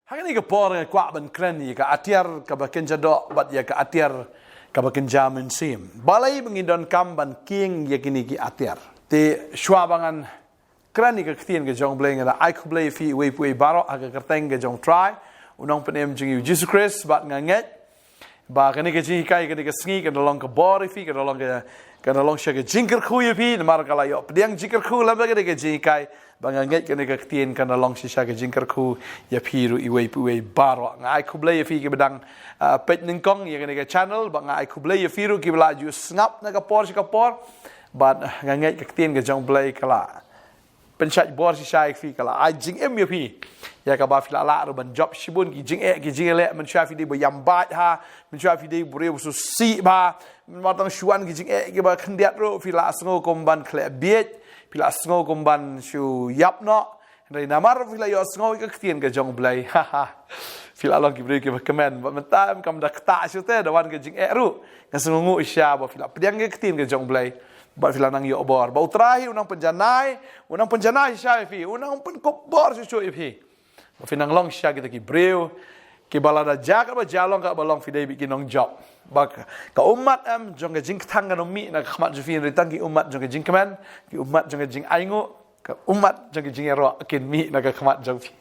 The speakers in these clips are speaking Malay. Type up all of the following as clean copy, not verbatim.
Hari ni kepor yang kuat ben keren ni ka atiar ka bakin jadok bat ya ka atiar ka bakin jamin sim. Balai mengidon kam ban king ya kini ki atiar. Ti swabangan keren ni ka ktien ke jong bleng ada ai ku blei fi we pui baro aga kerteng ke jong try unang penem jing Jesus Christ bat nganget ba kani ke ji kai kani ke sngi ke dolong ke bori fi ke dolong ke dolong sya ke jingker khu ye fi mar kala yo pediang jingker khu la ba ke ji kai banganget kani ke ktien kan dolong sya ke jingker khu ya piru i we pui baro ngai ku blei fi ke bedang pet ning kong ye kani ke channel ba ngai ku blei fi ru ki bla ju snap na ka por bat nganget ke ktien ke jong blei kala pencak bor si syai fi kala ai jing em ya pi ya ka ba fi la ru ban job shibun ki jing le man sya fi di bo yam bat ha man sya fi di bo re su si ba ma tang shuan ki jing ki ba khndiat ro fi la sngo kom ban khle biet fi la sngo kom ban shu yap no re namar fi la yo sngo ka ktien ka jong blai ha ha fi la long ki bre ki ba comment ba mentam kam da kta shu te da wan ka jing ru ka sngo sya ba fi la pediang ka ktien ka jong blai ba fila nang yo bor ba utrahi unang penjanai sya fi unang pen kop bor su fi ba finang long sya kita ki breu ki balada jaga ba jalong ka balong fi dei bikin nong job ba ka umat am jong ka jing thang ka no mi na khmat ju fi ritang ki umat jong ka jing kemen ki umat jong ka jing aingo ka umat jong ka jing ro kin mi na ka khmat jong fi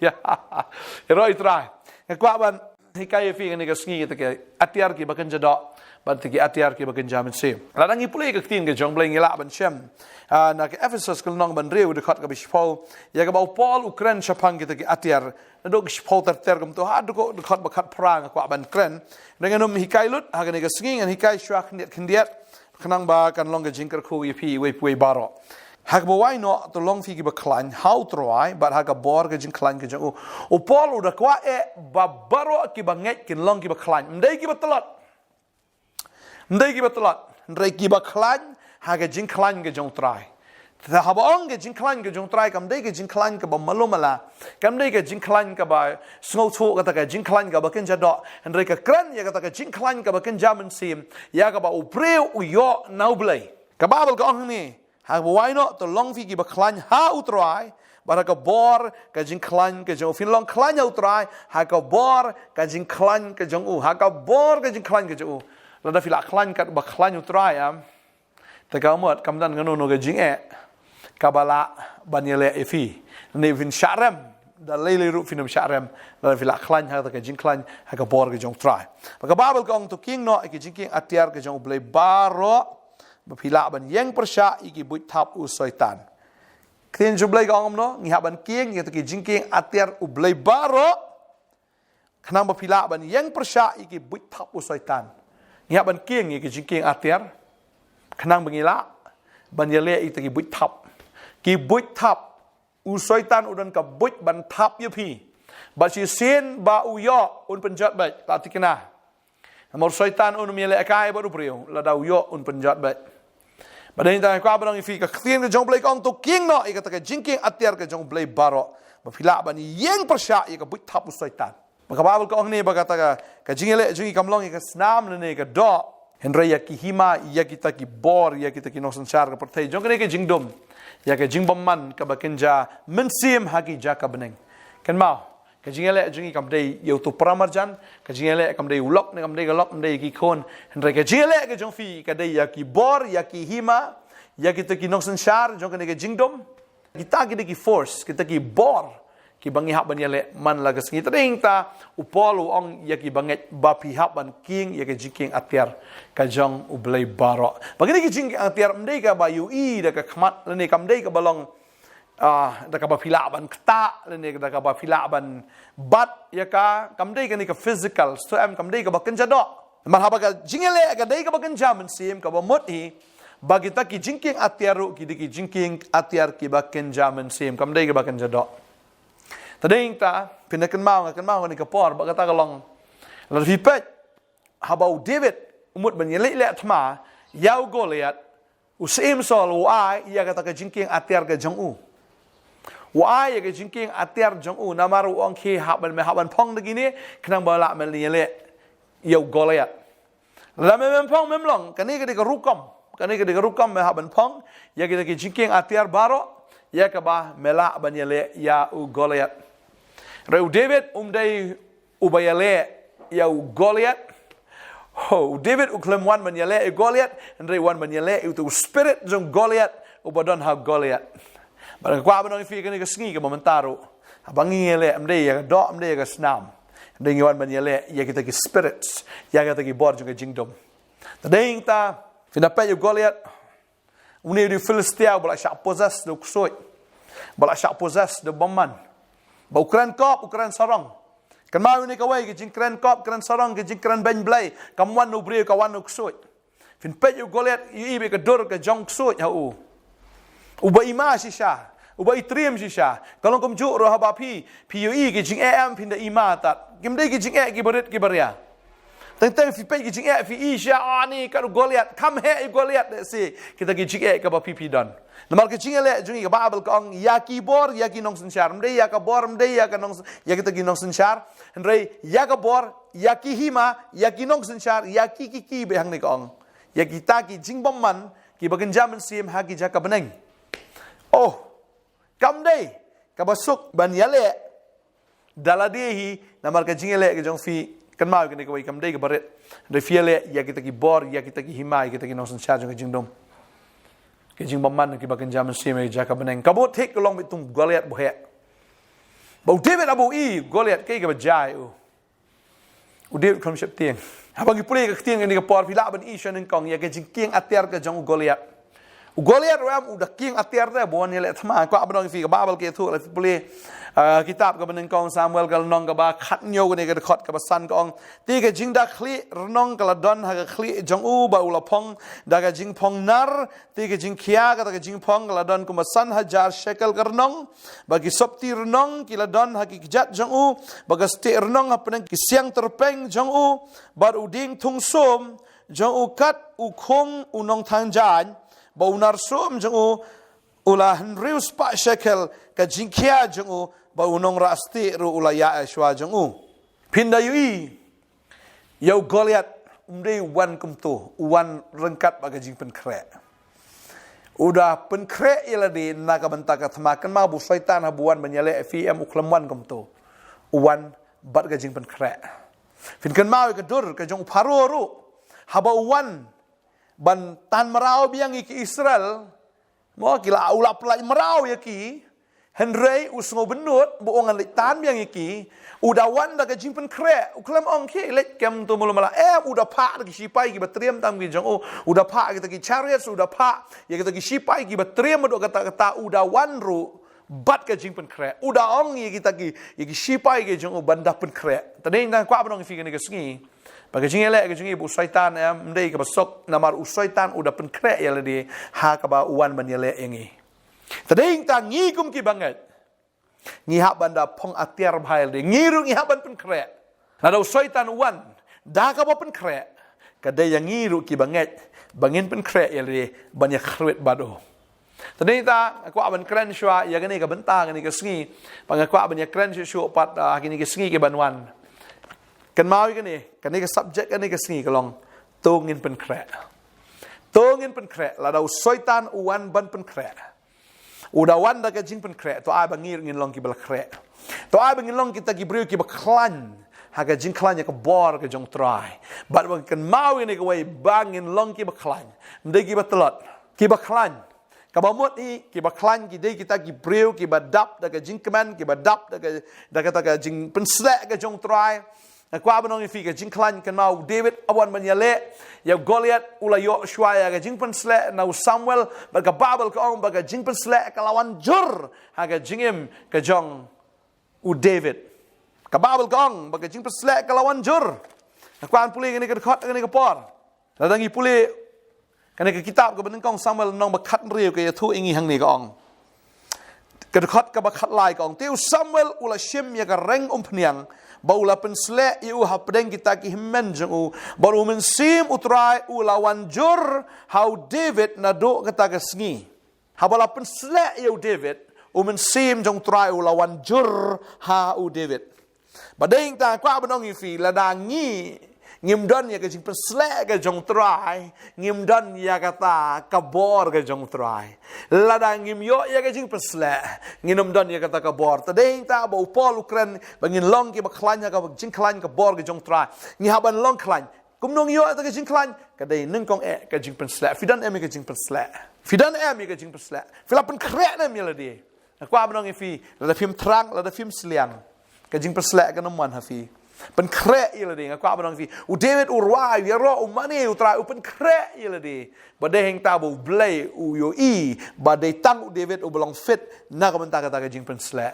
ro itrai ka kwa ban hikai fi ni ka sngi kita ki atiar ki bakan jadok bantiki atiar ki bakin jamin sim ladang i pulai ka tin ke jong bleng ila ban shem na ke Ephesus kul nong ban reu de khat ka bishpol ya ka bau Paul Ukraine chapang kita ki atiar do bishpol ter gam to ha do ko khat ba khat prang kwa ban kren dengan hikai lut ha ka singing an hikai shwa khndiat khnang ba kan long ka jingker khu pi we pui baro ha ka wai no to long fi ki ba klan how troi but ha ka bor ka jing klan ka jong o Paul da kwa ba baro ki ba nget kin long ki ba klan ndai ki ba telot ndai ki batalat ndai ki ba khlan ha ga jing khlan ga jong trai ta ha ba ong ga jing khlan ga jong trai kam dai ga jing khlan ka ba malumala kam dai ga jing khlan ka ba sngo chu ka ta ga jing khlan ka ba ken jado ndai ka kran ya ka ta ga jing khlan ka ba ken jaman sim ya ka ba u preu u yo nau blai ka ba bal ka ong ni ha ba wai no to long fi ki ba khlan ha u trai ba ka bor ka jing khlan ka jong fin long khlan ya u trai ha ka bor ka jing khlan ka jong u ha ka bor ka jing khlan ka jong u lada fila klan kat ba klan utrai am ta ka mot kam dan ngano no ga jing kabala banyele efi ne vin sharem da lele ru finum sharem lada fila klan ha ta ka jing klan ha ka bor ga jong trai ba ka babel kong to king no ki jing king atiar ga jong blai baro ba fila ban yeng persha iki buit thap u soitan kin ju blai gong no ngi ha ban king ya ta ki jing king atiar u blai baro khnang ba fila ban yeng persha iki buit thap u soitan nya ban kieng ki jing kieng atiar khnang bangila ban yele i ki buit thap u soitan udan ka buit ban thap ye pi ba si sen ba u yo un penjat ba ta tikna amor soitan un mele kai ba ru priu la da u yo un penjat ba badai ta kwa ba ngi fi ka khtien ke jong blai kong to kieng no i ka ta ka jing kieng atiar ke jong blai baro ba phila ban yeng persha i ka buit thap u soitan maka babel ko ni bagata ka jingele jungi kamlong ka snam ne ka do henre ya ki hima ya kita ki bor ya kita ki nosan char ka perthai jong ne ke jingdom ya ka jingbom man ka bakenja mensim hagi ja ka beneng kan mau ka jingele jungi kam dei yo tu pramarjan ka jingele kam dei ulok ne kam dei galok dei ki khon henre ka jingele ka jong fi ka dei ya ki bor ya ki hima ya kita ki nosan char jong ne ke jingdom kita ki force kita ki bor ki bangi hab ban yale man lagas ngi tring ta upol ong ya ki banget ba pi hab ban king ya ki jiking atiar ka jong u blai baro bagini ki jing atiar mdei ka ba yu i da ka khmat le ne kam dei ka balong da ka ba phila ban kta le ne da ka ba phila ban bat ya ka kam dei ka ni ka physical so am kam dei ka ba kan jado man haba ka jingele ka dei ka ba kan jam sim ka ba mot hi bagi ta ki jingking atiar ru ki ki jingking atiar ki ba kan jam sim kam dei ka ba kan jado tading ta pinakan mau ni kapor ba kata kalong la fi pet habau David umut ban yele le thma yau Goliath usim sol wa ya kata ka jingking atiar ka jong u wa ya ka jingking atiar jong u namaru ong khi haban me haban phong dagini khnang bala mel yele yau Goliath la me phong mem long kani ka rukom me haban phong ya ka jingking atiar baro ya ka ba mela ban yele ya u Goliath Reu David day ubayale ya Goliath. David uklemwan menyale Goliath, Reu wan menyale itu spirit jong Goliath ubadon ha Goliath. Barang kwa banong fi kani kasngi ka momentaro. Abangi ele day ya do day ka snam. Day wan menyale ya kita ki spirits, ya kita ki bor jong jingdom. Tadeng ta finape yo Goliath. Uni di Filistia bolak syak possess do kusoi. Bolak syak possess do bomman. Ba Ukraine kop, Ukraine sarong. Kan mau ni kawai ke jing kren kop, kren sarong ke jing kren ben blai, kamwan no brio kawan no kusoi. Fin pe yo Goliath yu ibe ke dur ke jong kusoi ha u. Uba ima shisha, uba itrim shisha. Kalau kom juk roh ba pi yu ke jing am fin da ima tat. Kim dei ke jing ki berit ki beria. Tentang fi pe jing fi isha ani ka Goliath kam he Goliath si kita jing ka ba pipi don. Lamar ke jing ele jungi ka babel kong ya ki bor ya ki nong senchar mde ya ka bor mde ya ka nong ya kita ki nong senchar ndrei ya ka bor ya ki hima ya ki nong senchar ya ki be hang ni kong ya kita ki jing bom man ki bagen jaman sim ha ki jaka beneng. Oh kam dei ka basuk ban yale daladehi lamar ke jing ele ke jong fi kan mau ke kawai kam dei ke baret de fiele ya kita ki bor ya kita ki himai kita ki nong senchar jong jing dom ke jing baman ki bakan jaman sime jaka beneng kabut hek long bitum Goliath bohe bau David abu Goliath ke bajai u David kom shep tieng abang ki pule ke tieng ni ke por pila ban shan kong ya ke jing kieng atiar ke jong Goliath ram udah kieng atiar te bon yele thma ko abang fi ke babel ke thu la pule kitab ka beneng kong Samuel kal nong ka ba khat nyo ke ke khot ka ba san kong ti ke jing da khli rnong kala don ha ka khli jong u ba ula phong da ka jing phong nar ti ke jing khia ka jing phong kala don kuma san hajar shekel karnong bagi sopti rnong kila don ha ki jat jong u baga sti rnong ha peneng ki siang terpeng jong u bar uding thung som jong u kat u khong unong thang jan ba unar som jong u ula henrius pa shekel ka jing khia jong u ba unong rasti ru ulaya ashwa jong u pinda yui yau Goliath umdei wan kumtu wan rengkat baga jing pen kre udah pen kre ila di naga bentaka thmakan ma bu syaitan habuan menyale fm uklam wan kumtu wan bat ga jing pen kre fin kan mau ke dur ke jong paro ru haba wan ban tan merau biang ki Israel mo kila ula pelai merau ya ki Henry usngo benut boongan litan yang iki udah wan da jing pen kre uklam ong ki let kem tu mula mala udah pak ki sipai ki batriam tam ki jong udah pak kita ki chariots udah pak ya kita ki sipai ki batriam do kata udah wan ru bat ka jing pen kre udah ong ya kita ki sipai ki jong banda pen kre tadeng dan kwa banong fi ni kesngi bagi jing ele ke jing ibu syaitan mdei ka basok namar usaitan udah pen kre ya le ha ka ba wan menyele engi tadeng ta ngi kum ki banget ngi hak banda pong atiar bhail de ngiru ngi hak ban pen kre nada syaitan wan da ka ba pen kre kada yang ngiru ki banget bangin pen kre ya le banyak khruet bado tadeng ta aku aban kren shwa ya gani ka benta gani ka sngi pang aku aban ya kren shwa pat gini ka sngi ke banwan kan mau gani ka subject gani ka sngi kalong tongin pen kre la da syaitan wan ban pen kre udah wan da ka jing pen kre to ai bangir ngin long ki bal kre to ai bangin long kita ki brio ki ba klan ha ka jing klan ya ka bor ka jong try but bang kan mau ni ka way bangin long ki ba klan mde ki ba telot ki ba klan ka ba mot i ki ba klan ki de kita ki brio ki ba dap da ka jing keman ki ba dap da ka jing pen slek ka jong try kwa banong fi ka jing klan kan mau David awan menyale ya Goliath ula yo shwaya ka jing pen sle na Samuel baga babel ka ong baga jing pen sle ka lawan jur ha ka jingim ka jong u David ka babel ka ong baga jing pen sle ka lawan jur kwa puli ni ka khot ni ka por la dangi puli kan ka kitab ka beneng kong Samuel nong ba khat riu ka ya thu ingi hang ni ka ong ka khot ka ba khat lai ka ong tiu Samuel ula shim ya ka reng pniang baula pensle iu hapdeng kita ki himmen jong baru mensim utrai ulawan jur how David nado kata kesngi habala pensle iu David mensim jong trai ulawan jur ha u David badeng ta kwa banong ifi ladangi ngim don ya ke jing persle ke jong trai ngim don ya kata kabor ke jong trai lada ngim yo ya ke jing persle ngim don ya kata kabor tadeng ta bo pol ukran bangin long ke baklanya ka jing klan kabor ke jong trai ngi haban long klan kumnong yo ta ke jing klan ka dei nung kong ke jing persle fidan ke jing persle fidan ke jing persle filapen krek na melodi kwa benong fi lada film terang lada film seliang ke jing persle ke nomwan hafi pen krek ila ding aku abang fi u David urwai ya ro u mani u tra u pen krek ila di badai heng tabu blay u yo i badai tang u David u belong fit na ka benta kata jing pen slek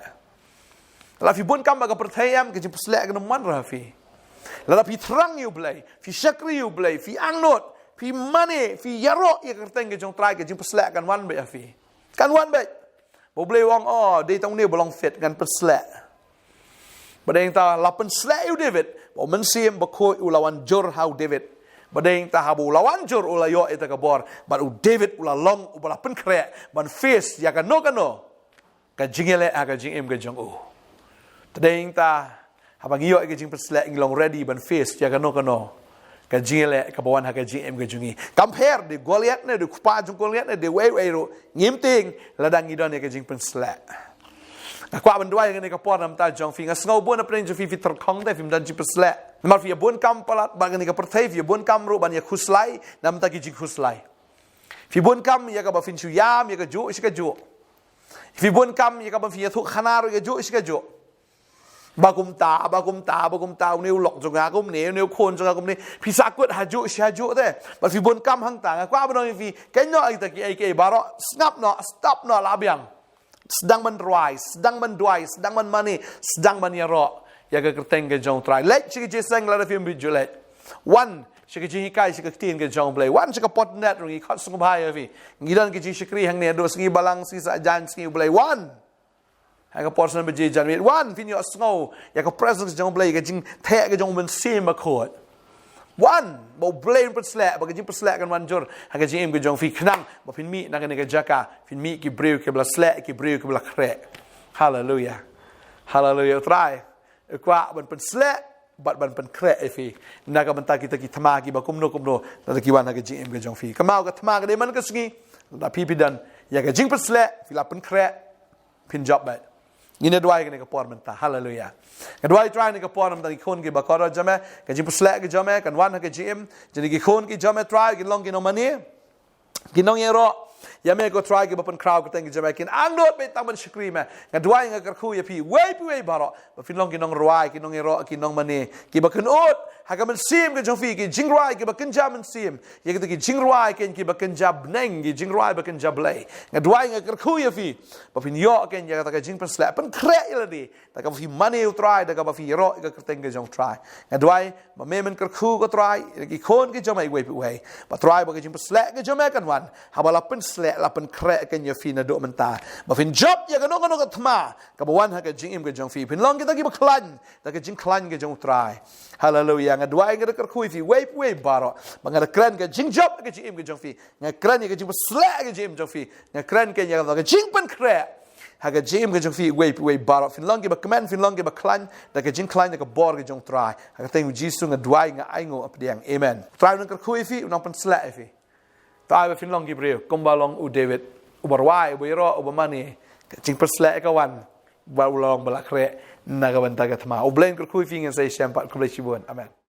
la fi bun kam ba ka perthayam ke jing pen slek ke man ra fi la fi trang yu blay fi shakri yu blay fi angnot fi mani fi ya ro ya kerteng ke jong trai ke jing pen slek kan wan be fi kan wan be bo blay wong oh dei tong ni belong fit kan pen slek badeng ta lapen slek u David bo men sim bakoi ulawan jor hau David badeng ta habu lawan jor ulayo eta kabor but u David ulalong u balapen krek ban face ya ka no ka jingele aga jingem ga jong u badeng ta habang iyo ga jing slek ngilong ready ban face ya ka no ka jingele ka bawan ha ga jingem ga jungi compare de Goliath ne de kupa jong Goliath ne de wei ro ngimting ladang idon ga jing slek aku akan doa yang ini kapor nam ta jong fi ngasngau bon apren jo fi terkong te fi dan ji pesle mar fi bon kam palat bagan ni ka perthai fi bon kam ro ban ya khuslai nam ta ki ji khuslai fi bon kam ya ka ba fin chu yam ya ka ju is ka ju fi bon kam ya ka ba fi thu khana ro ya ju is ka ju bagum ta ni lok jong ga kum ne khon jong ga kum ne fi sakut ha ju te ba fi bon kam hang ta aku akan fi kenyo ai ta ki ai ke baro snap no stop no labiang sedang menruai, sedang menduai, sedang menmani, sedang menyerok. Ya ke kerteng ke jong try. Let cik jeseng la film bijulet. One cik jihikai cik tin ke jong play. One cik pot net rungi kat sung bahaya fi. Ngidan ke jikri hang ne do sengi balang si sa jan sengi play. One. Ha ke portion be jan mit. One fin yo snow. Ya ke presence jong play ke jing the ke jong men sim akot. One, mau blame perslek, bagi jing perslek kan manjur, haga jing im ke jong fi kenang, ba fin mi nak ke jaka, fin mi ki breu ke bela slek, ki breu ke bela krek. Hallelujah. Hallelujah. Try. Kwa ban perslek, ban pen krek fi. Naga benta kita ki tamagi ba kumno, tata ki wan haga jing im ke jong fi. Kamau ke tamag de man ke sengi, da pipi dan, ya ke jing perslek, fi la pen krek, pin job ba. Ini doa yang nekapor mentah, haleluya. Kedua itu try nekapor mentah ikon ke bakara jame, kajim puslek ke jame, kan wan ke jim, jadi ikon ke jame try ke long ke nomani, kinong yero, ya me ko try ke bapan crowd ke tengke jame kin, angnot be taman syukri me. Kedua yang kerku ya pi, way baro, bafin long kinong ruai, kinong yero, kinong mani, ki bakan ut, hagaman sim ke jongfi ke jingruai ke bakan jaman sim, ya kita ke jingruai ke bakan jab neng, ke jingruai bakan jablay. Kedua yang kerku ya pi, bafin yo ken ya kata ke jing perslek, pen krek iladi, tak bafi mani u try, tak bafi yero ke kerteng ke jong try. Kedua ba memen kerku ke try, ki kon ke jomai way, ba try ba ke jing perslek ke jomai kan wan, habala pen slek lapen krek ken ya fi na do mentah. Bafin job ya kano ke tma, ka bawan ha ke jing im ke jong fi, pin long kita ki baklan, tak ke jing klan ke jong try. Hallelujah. Ngadua yang ada kerkui fi way baro. Mangada keren ke jing job ke jing ke jong fi. Ngakren ke jing slek ke jing jong fi. Ngakren ke yang ke jing pen krek. Haga jing ke jong fi way baro. Fin long ke ba command fin long ke ba klan da ke jing klan ke bor ke jong try. Haga tengu jisu ngadua nga aingo apdiang. Amen. Try nang kerkui fi unang pen slek fi. Try ba fin long ke breu kombalong u David. Ubarwai u iro u mani. Jing pen slek ke wan. Ba ulong balak krek. Nagabanta ka tama. O blame kerkui fi ngan say syampat kublay sibuan. Amen.